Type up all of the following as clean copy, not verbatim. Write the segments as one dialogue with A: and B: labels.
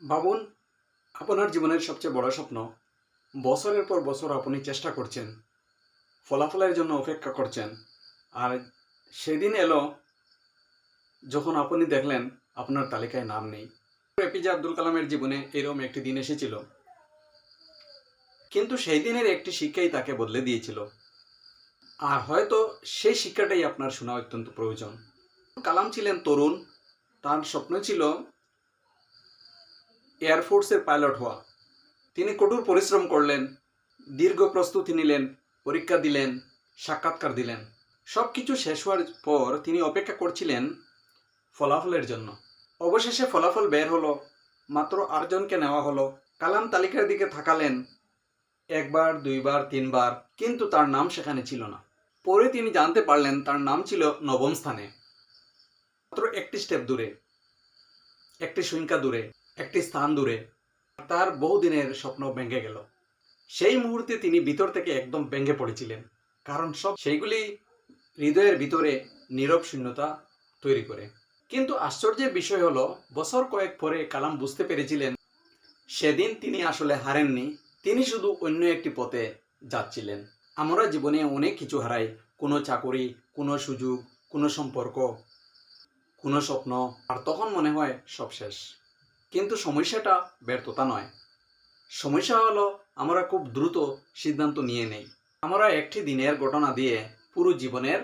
A: ভাবুন, আপনার জীবনের সবচেয়ে বড় স্বপ্ন। বছরের পর বছর আপনি চেষ্টা করছেন, ফলাফলের জন্য অপেক্ষা করছেন। আর সেদিন এলো যখন আপনি দেখলেন আপনার তালিকায় নাম নেই। এপিজে আব্দুল কালামের জীবনে এরকম একটি দিন এসেছিল, কিন্তু সেই দিনের একটি শিক্ষাই তাকে বদলে দিয়েছিল। আর হয়তো সেই শিক্ষাটাই আপনার শোনা অত্যন্ত প্রয়োজন। কালাম ছিলেন তরুণ, তার স্বপ্ন ছিল এয়ারফোর্সের পাইলট হওয়া। তিনি কঠোর পরিশ্রম করলেন, দীর্ঘ প্রস্তুতি নিলেন, পরীক্ষা দিলেন, সাক্ষাৎকার দিলেন। সব কিছু শেষ হওয়ার পর তিনি অপেক্ষা করছিলেন ফলাফলের জন্য। অবশেষে ফলাফল বের হলো, মাত্র 8 জনকে নেওয়া হলো। কালাম তালিকার দিকে তাকালেন একবার, দুইবার, তিনবার, কিন্তু তার নাম সেখানে ছিল না। পরে তিনি জানতে পারলেন তার নাম ছিল 9ম স্থানে, মাত্র একটি স্টেপ দূরে, একটি সংখ্যা দূরে, একটি স্থান দূরে। তার বহুদিনের স্বপ্ন ভেঙে গেল। সেই মুহূর্তে তিনি ভিতর থেকে একদম ভেঙে পড়েছিলেন, কারণ সেইগুলি হৃদয়ের ভিতরে নীরব শূন্যতা তৈরি করে। কিন্তু আশ্চর্যের বিষয় হলো, বছর কয়েক পরে কালাম বুঝতে পেরেছিলেন সেদিন তিনি আসলে হারেননি, তিনি শুধু অন্য একটি পথে যাচ্ছিলেন। আমরা জীবনে অনেক কিছু হারাই, কোনো চাকরি, কোনো সুযোগ, কোনো সম্পর্ক, কোনো স্বপ্ন, আর তখন মনে হয় সব শেষ। কিন্তু সমস্যাটা ব্যর্থতা নয়, সমস্যা হলো আমরা খুব দ্রুত সিদ্ধান্ত নিয়ে নেই। আমরা একটি দিনের ঘটনা দিয়ে পুরো জীবনের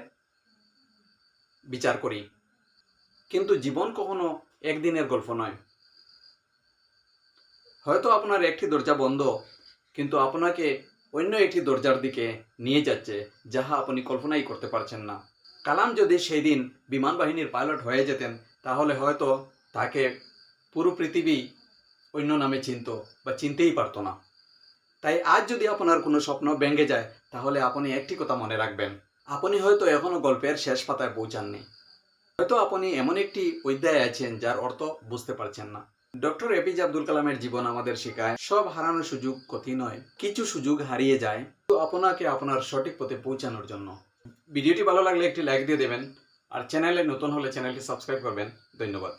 A: বিচার করি, কিন্তু জীবন কখনো একদিনের গল্প নয়। হয়তো আপনার একটি দরজা বন্ধ, কিন্তু আপনাকে অন্য একটি দরজার দিকে নিয়ে যাচ্ছে, যাহা আপনি কল্পনাই করতে পারছেন না। কালাম যদি সেই দিন বিমান বাহিনীর পাইলট হয়ে যেতেন, তাহলে হয়তো তাকে পুরো পৃথিবী অন্য নামে চিনত বা চিনতেই পারতো না। তাই আজ যদি আপনার কোনো স্বপ্ন ভেঙে যায়, তাহলে আপনি একটি কথা মনে রাখবেন, আপনি হয়তো এখনো গল্পের শেষ পাতায় পৌঁছাননি। হয়তো আপনি এমন একটি অধ্যায়ে আছেন যার অর্থ বুঝতে পারছেন না। ডক্টর এপিজে আব্দুল কালামের জীবন আমাদের শেখায়, সব হারানোর সুযোগ কঠিন নয়, কিছু সুযোগ হারিয়ে যায় তো আপনাকে আপনার সঠিক পথে পৌঁছানোর জন্য। ভিডিওটি ভালো লাগলে একটি লাইক দিয়ে দেবেন, আর চ্যানেলে নতুন হলে চ্যানেলটি সাবস্ক্রাইব করবেন। ধন্যবাদ।